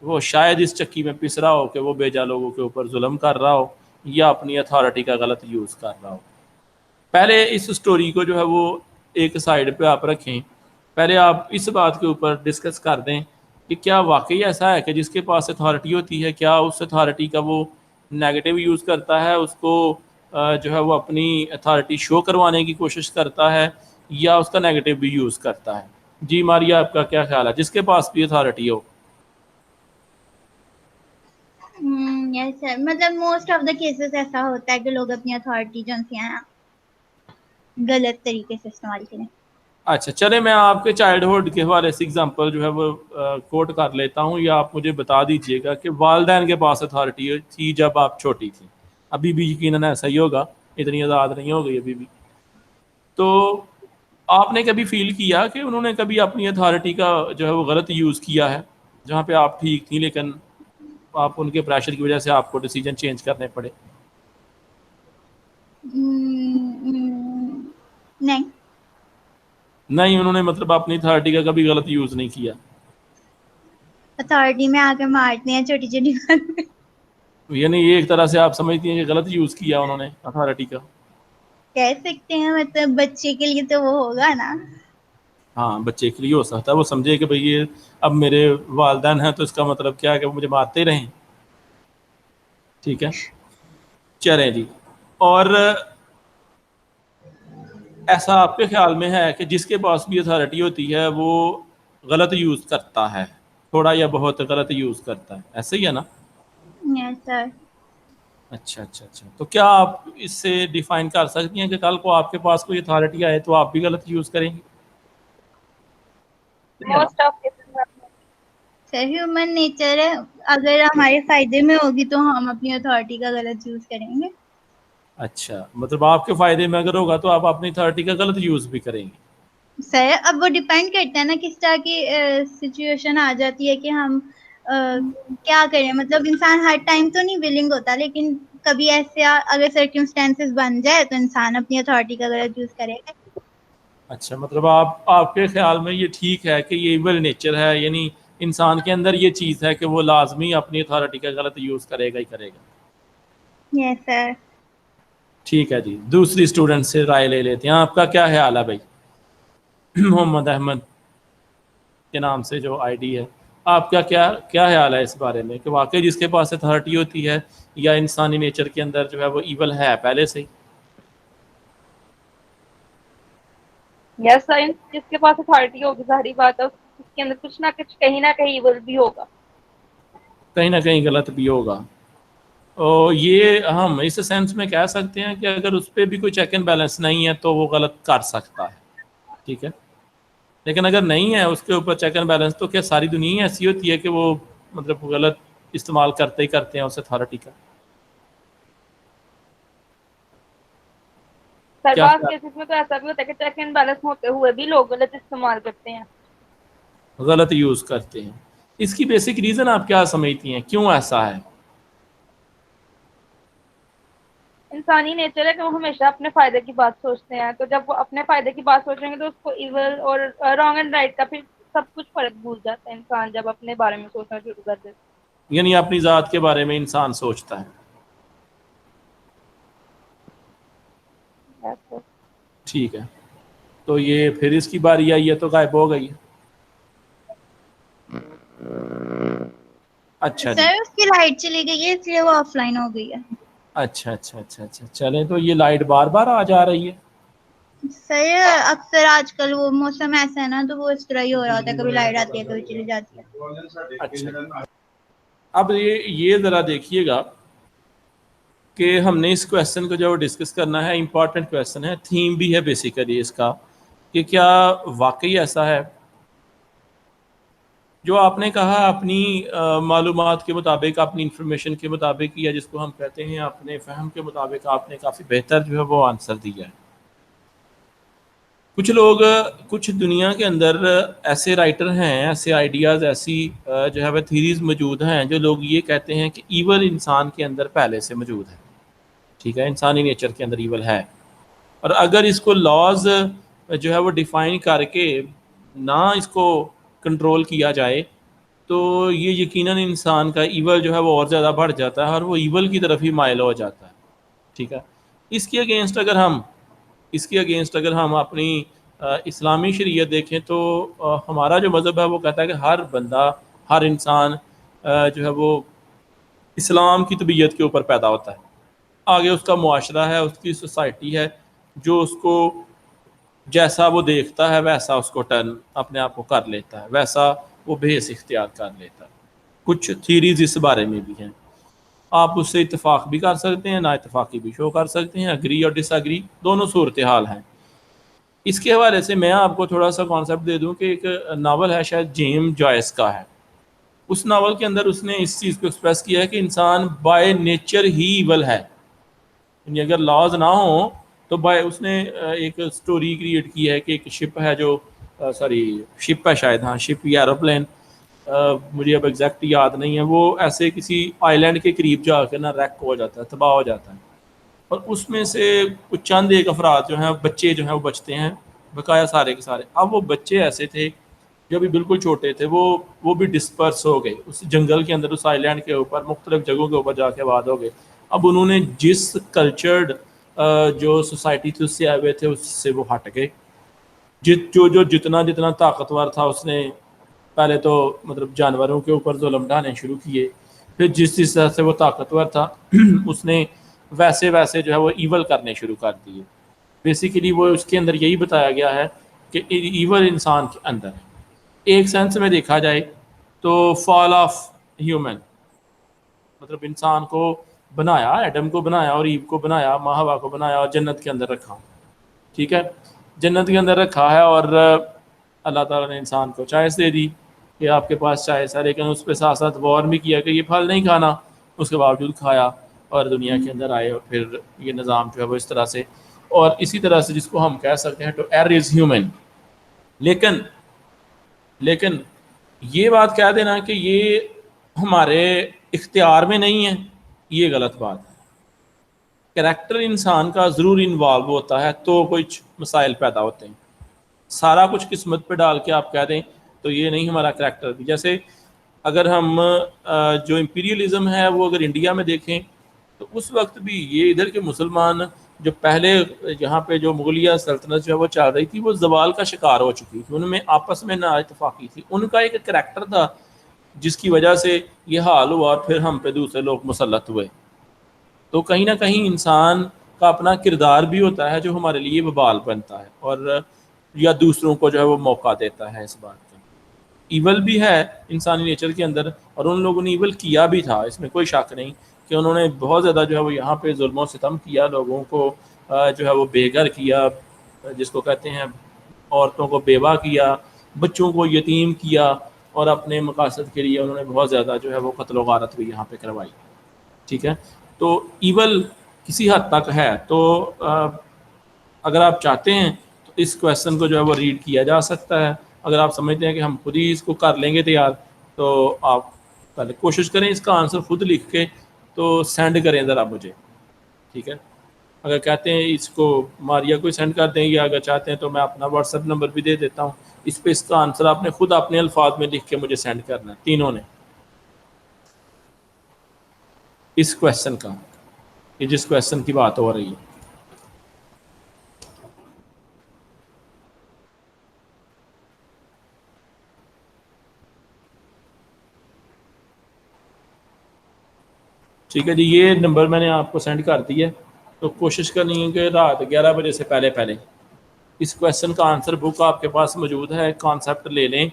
वो शायद इस चक्की में पिस रहा हो कि वो बेजा लोगों के ऊपर जुल्म कर रहा हो, या अपनी अथॉरिटी का गलत यूज़ कर रहा हो। पहले इस स्टोरी को जो है वो एक साइड पे आप रखें, पहले आप इस बात के ऊपर डिस्कस कर दें कि क्या वाकई ऐसा है कि जिसके पास अथॉरिटी होती है, क्या उस अथॉरिटी का वो नेगेटिव यूज़ करता है, उसको जो है वो अपनी अथॉरिटी शो करवाने की कोशिश करता है, या उसका नेगेटिव भी यूज़ करता है? जी मारिया, आपका क्या ख्याल है, जिसके पास भी अथॉरिटी हो? यस सर, मतलब मोस्ट ऑफ द केसेस ऐसा होता है कि लोग अपनी अथॉरिटी जो है गलत तरीके से इस्तेमाल करें। अच्छा, चले मैं आपके चाइल्डहुड के हवाले से एग्जांपल जो है वो कोट कर लेता हूँ, या आप मुझे बता दीजिएगा कि वालदैन के पास अथॉरिटी थी जब आप छोटी थी। अभी भी यकीनन ऐसा ही होगा, इतनी आज़ाद नहीं हो गई अभी भी। तो आपने कभी फील किया कि उन्होंने कभी अपनी अथॉरिटी का जो है वो गलत यूज़ किया है, जहाँ पे आप ठीक थी लेकिन आप उनके प्रेशर की वजह से आपको डिसीजन चेंज करने पड़े? नहीं। नहीं, उन्होंने मतलब अपनी अथॉरिटी का कभी गलत यूज़ नहीं किया। अथॉरिटी में आके मारते हैं छोटी छोटी बात पे। यानी ये एक तरह से आप समझती हैं कि गलत यूज़ किया उन्होंने अथॉरिटी का? कह सकते हैं, मतलब बच्चे के लिए तो वो होगा ना। हाँ, बच्चे के लिए हो सकता है, वो समझे कि भाई ये अब मेरे वालदैन हैं तो इसका मतलब क्या है कि वो मुझे मारते रहें। ठीक है, चलें जी। और ऐसा आपके ख्याल में है कि जिसके पास भी अथॉरिटी होती है वो गलत यूज़ करता है? थोड़ा या बहुत गलत यूज़ करता है, ऐसे ही है ना? Yes sir. अच्छा अच्छा अच्छा, तो क्या आप इससे डिफाइन कर सकती हैं कि कल को आपके पास कोई अथॉरिटी आए तो आप भी गलत यूज़ करेंगे? मोस्ट ऑफ केसेस में सर ह्यूमन नेचर है, अगर हमारे फायदे में होगी तो हम अपनी अथॉरिटी का गलत यूज करेंगे। अच्छा, मतलब आपके फ़ायदे में अगर होगा तो आप अपनी अथॉरिटी का गलत यूज़ भी करेंगे। सर अब वो डिपेंड करता है ना किस तरह की सिचुएशन आ जाती है कि हम क्या करें, मतलब इंसान हर टाइम तो नहीं विलिंग होता, लेकिन कभी ऐसे अगर सर्कमस्टेंसेस बन जाए तो इंसान अपनी अथॉरिटी का गलत यूज करेगा। अच्छा, मतलब आपके ख्याल में ये ठीक है कि ये इवल नेचर है, यानी इंसान के अंदर ये चीज़ है कि वो लाजमी अपनी अथॉरिटी का गलत यूज़ करेगा ही करेगा। Yes sir. ठीक है जी, दूसरी स्टूडेंट से राय ले लेते हैं। आपका क्या ख्याल है भाई? मोहम्मद अहमद के नाम से जो आईडी है, आपका क्या क्या ख्याल है इस बारे में कि वाकई जिसके पास अथॉरिटी होती है या इंसानी नेचर के अंदर जो है वो इवल है पहले से ही? यस सर, जिसके पास अथॉरिटी होगी जाहिर बात है उसके अंदर कुछ ना कुछ कहीं ना कहीं इवल भी होगा। कहीं ना कहीं गलत भी होगा। और ये हम इस सेंस में कह सकते हैं कि अगर उस पर भी कोई चेक एंड बैलेंस नहीं है तो वो गलत कर सकता है, ठीक है। लेकिन अगर नहीं है उसके ऊपर चेक एंड बैलेंस, तो क्या सारी दुनिया ही ऐसी होती है कि वो मतलब गलत इस्तेमाल करते ही करते हैं उस अथॉरिटी का? सर क्या बात क्या केसेस में तो ऐसा भी होता है कि चेक एंड बैलेंस होते हुए भी लोग गलत इस्तेमाल करते हैं। गलत यूज़ करते हैं? इसकी बेसिक रीज़न आप क्या समझती हैं, क्यों ऐसा है? इंसानी नेचर है कि वो हमेशा अपने फायदे की बात सोचते हैं, तो जब वो अपने फायदे की बात सोचेंगे तो उसको इवल और रॉन्ग एंड राइट का फिर सब कुछ फर्क भूल जाता है इंसान जब अपने बारे में सोचना शुरू कर देता यानी अपनी ज़ात के बारे में इंसान सोचता है। है। तो ठीक है, तो ये फिर इसकी बारी आई है तो गायब हो गई है। अच्छा जी, सर उसकी लाइट चली गई है इसलिए वो ऑफलाइन हो गई है। अच्छा अच्छा अच्छा अच्छा, चलें, तो ये लाइट बार बार आ जा रही है? सर अक्सर आजकल वो मौसम ऐसा है ना, तो वो इस तरह ही हो रहा होता है, कभी लाइट आती है कभी चली जाती है। अच्छा, अब ये ज़रा देखिएगा कि हमने इस क्वेश्चन को जो डिस्कस करना है, इम्पॉर्टेंट क्वेश्चन है, थीम भी है बेसिकली इसका, कि क्या वाकई ऐसा है जो आपने कहा अपनी मालूमात के मुताबिक, अपनी इंफॉर्मेशन के मुताबिक, या जिसको हम कहते हैं अपने फहम के मुताबिक आपने काफ़ी बेहतर जो है वो आंसर दिया है। कुछ लोग, कुछ दुनिया के अंदर ऐसे राइटर हैं, ऐसे आइडियाज़, ऐसी जो है वह थीरीज़ मौजूद हैं जो लोग ये कहते हैं कि ईवल इंसान के अंदर पहले से मौजूद है, ठीक है, इंसानी नेचर के अंदर ईवल है, और अगर इसको लॉज जो है वो डिफ़ाइन करके ना इसको कंट्रोल किया जाए तो ये यकीनन इंसान का ईवल जो है वो और ज़्यादा बढ़ जाता है और वो ईवल की तरफ ही माइल हो जाता है, ठीक है। इसके अगेंस्ट अगर हम अपनी इस्लामी शरीयत देखें तो हमारा जो मज़हब है वो कहता है कि हर बंदा, हर इंसान जो है वो इस्लाम की तबीयत के ऊपर पैदा होता है। आगे उसका मुआशरा है, उसकी सोसाइटी है, जो उसको जैसा वो देखता है वैसा उसको टर्न अपने आप को कर लेता है, वैसा वो भेस इख्तियार कर लेता है। कुछ थीरीज इस बारे में भी हैं, आप उससे इत्तेफाक भी कर सकते हैं, ना इत्तेफाकी भी शो कर सकते हैं, अग्री और डिसअग्री दोनों सूरत हाल हैं। इसके हवाले से मैं आपको थोड़ा सा कॉन्सेप्ट दे दूं कि एक नावल है, शायद जेम्स जॉयस का है। उस नावल के अंदर उसने इस चीज़ को एक्सप्रेस किया है कि इंसान बाय नेचर ही इवल है, यानी अगर लॉज ना हो तो बाय, उसने एक स्टोरी क्रिएट की है कि एक शिप है जो शिप है शायद, हाँ शिप या एरोप्लेन, मुझे अब एग्जैक्ट याद नहीं है, वो ऐसे किसी आइलैंड के करीब जाकर ना रैक हो जाता है, तबाह हो जाता है, और उसमें से कुछ चंद एक अफराद जो हैं, बच्चे जो हैं वो बचते हैं, बकाया सारे के सारे। अब वो बच्चे ऐसे थे जो भी बिल्कुल छोटे थे, वो भी डिस्पर्स हो गए उस जंगल के अंदर, उस आइलैंड के ऊपर मुख्तलिफ जगहों के ऊपर जाके आबाद हो गए। अब उन्होंने जिस कल्चर्ड जो सोसाइटी थी उससे आए हुए थे उससे वो हट गए। जितना जितना ताकतवर था उसने पहले तो मतलब जानवरों के ऊपर जुल्म ढाने शुरू किए, फिर जिस जिस तरह से वो ताकतवर था उसने वैसे वैसे जो है वो ईवल करने शुरू कर दिए। बेसिकली वो उसके अंदर यही बताया गया है कि ईवल इंसान के अंदर है। एक सेंस में देखा जाए तो फॉल ऑफ ह्यूमन, मतलब इंसान को बनाया, एडम को बनाया और ईव को बनाया, माँ हवा को बनाया और जन्नत के अंदर रखा, ठीक है, जन्नत के अंदर रखा है। और अल्लाह ताला ने इंसान को चॉइस दे दी कि आपके पास चॉइस है, लेकिन उस पर साथ साथ वार भी किया कि ये फल नहीं खाना, उसके बावजूद खाया और दुनिया के अंदर आए, और फिर ये निज़ाम जो है वो इस तरह से, और इसी तरह से जिसको हम कह सकते हैं टू एरर इज़ ह्यूमन। लेकिन ये बात कह देना कि ये हमारे इख्तियार में नहीं है, ये गलत बात है। कैरेक्टर इंसान का ज़रूर इन्वॉल्व होता है तो कुछ मसाइल पैदा होते हैं। सारा कुछ किस्मत पे डाल के आप कह दें तो ये नहीं हमारा कैरेक्टर भी। जैसे अगर हम जो इम्पीरियलिज़म है वो अगर इंडिया में देखें तो उस वक्त भी ये इधर के मुसलमान जो पहले यहाँ पे जो मुगलिया सल्तनत जो है वो चल रही थी, वो जवाल का शिकार हो चुकी थी, उनमें आपस में ना इतफाक़ी थी, उनका एक करैक्टर था जिसकी वजह से ये हाल हुआ और फिर हम पे दूसरे लोग मुसल्लत हुए। तो कहीं ना कहीं इंसान का अपना किरदार भी होता है जो हमारे लिए वबाल बनता है, और या दूसरों को जो है वो मौका देता है इस बात का। ईवल भी है इंसानी नेचर के अंदर, और उन लोगों ने ईवल किया भी था, इसमें कोई शक नहीं कि उन्होंने बहुत ज़्यादा जो है वो यहाँ पे जुल्म और सितम किया, लोगों को जो है वो बेघर किया, जिसको कहते हैं औरतों को बेवा किया, बच्चों को यतीम किया, और अपने मकासद के लिए उन्होंने बहुत ज़्यादा जो है वो कत्ल व गारत भी यहाँ पे करवाई, ठीक है। तो ईवल किसी हद तक है। तो अगर आप चाहते हैं तो इस क्वेश्चन को जो है वो रीड किया जा सकता है। अगर आप समझते हैं कि हम खुद ही इसको कर लेंगे तैयार, तो आप पहले कोशिश करें इसका आंसर खुद लिख के तो सेंड करें ज़रा मुझे, ठीक है। अगर कहते हैं इसको मारिया को सेंड कर दें, या अगर चाहते हैं तो मैं अपना व्हाट्सएप नंबर भी दे देता हूँ, इस पर इसका आंसर आपने खुद अपने अल्फाज में लिख के मुझे सेंड करना है, तीनों ने, इस क्वेश्चन का, ये जिस क्वेश्चन की बात हो रही है। ठीक है जी, ये नंबर मैंने आपको सेंड कर दिया है। तो कोशिश करनी है कि रात 11 बजे से पहले पहले इस क्वेश्चन का आंसर बुक आपके पास मौजूद है, कॉन्सेप्ट ले लें,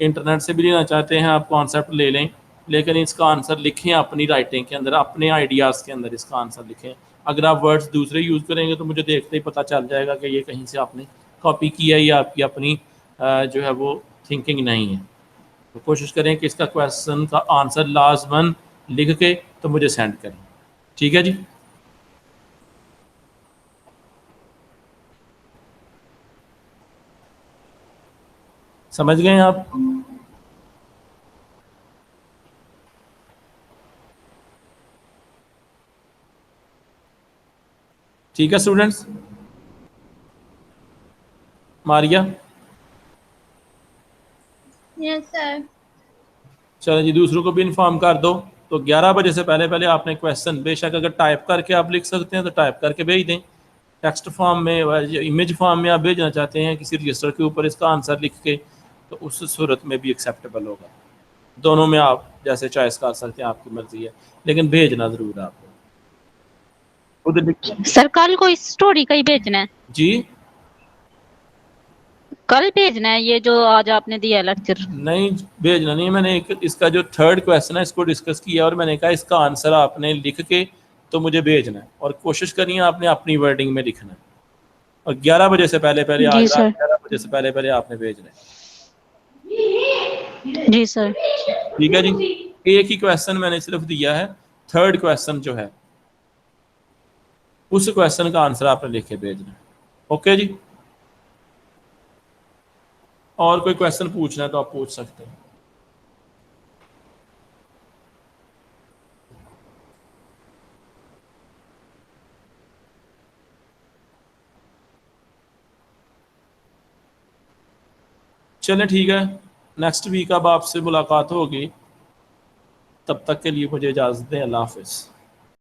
इंटरनेट से भी लेना चाहते हैं आप कॉन्सेप्ट ले लें, लेकिन इसका आंसर लिखें अपनी राइटिंग के अंदर, अपने आइडियाज़ के अंदर इसका आंसर लिखें। अगर आप वर्ड्स दूसरे यूज़ करेंगे तो मुझे देखते ही पता चल जाएगा कि ये कहीं से आपने कॉपी किया या आपकी अपनी जो है वो थिंकिंग नहीं है। तो कोशिश करें कि इसका क्वेश्चन का आंसर लाजमन लिख के तो मुझे सेंड करें, ठीक है जी। समझ गए आप? ठीक है स्टूडेंट्स। Maria, yes sir. चलो जी, दूसरों को भी इन्फॉर्म कर दो। तो 11 बजे से पहले पहले आपने क्वेश्चन बेशक अगर टाइप करके आप लिख सकते हैं तो टाइप करके भेज दें, टेक्स्ट फॉर्म में या इमेज फॉर्म में आप भेजना चाहते हैं किसी रजिस्टर के ऊपर इसका आंसर लिख के, तो उस सूरत में भी एक्सेप्टेबल होगा। दोनों में आप जैसे चॉइस कर सकते हैं, आपकी मर्जी है, लेकिन भेजना ज़रूर आपको खुद लिख। सर कल को इस स्टोरी का ही भेजना है? जी कल भेजना है ये जो आज आपने दिया लेक्चर? नहीं, भेजना नहीं है। मैंने एक इसका जो थर्ड क्वेश्चन है इसको डिस्कस किया और मैंने कहा इसका आंसर आपने लिख के तो मुझे भेजना है, और कोशिश करनी है आपने अपनी वर्डिंग में लिखना है, और 11 बजे से पहले पहले, आज रात 11 बजे से पहले पहले आपने भेजना है। जी सर। ठीक है जी। एक ही क्वेश्चन मैंने सिर्फ दिया है, थर्ड क्वेश्चन जो है उस क्वेश्चन का आंसर आपने लिख के भेजना है। ओके जी। और कोई क्वेश्चन पूछना है तो आप पूछ सकते हैं। चलें ठीक है, नेक्स्ट वीक अब आपसे मुलाकात होगी, तब तक के लिए मुझे इजाज़त दें। अल्लाह हाफ़िज़।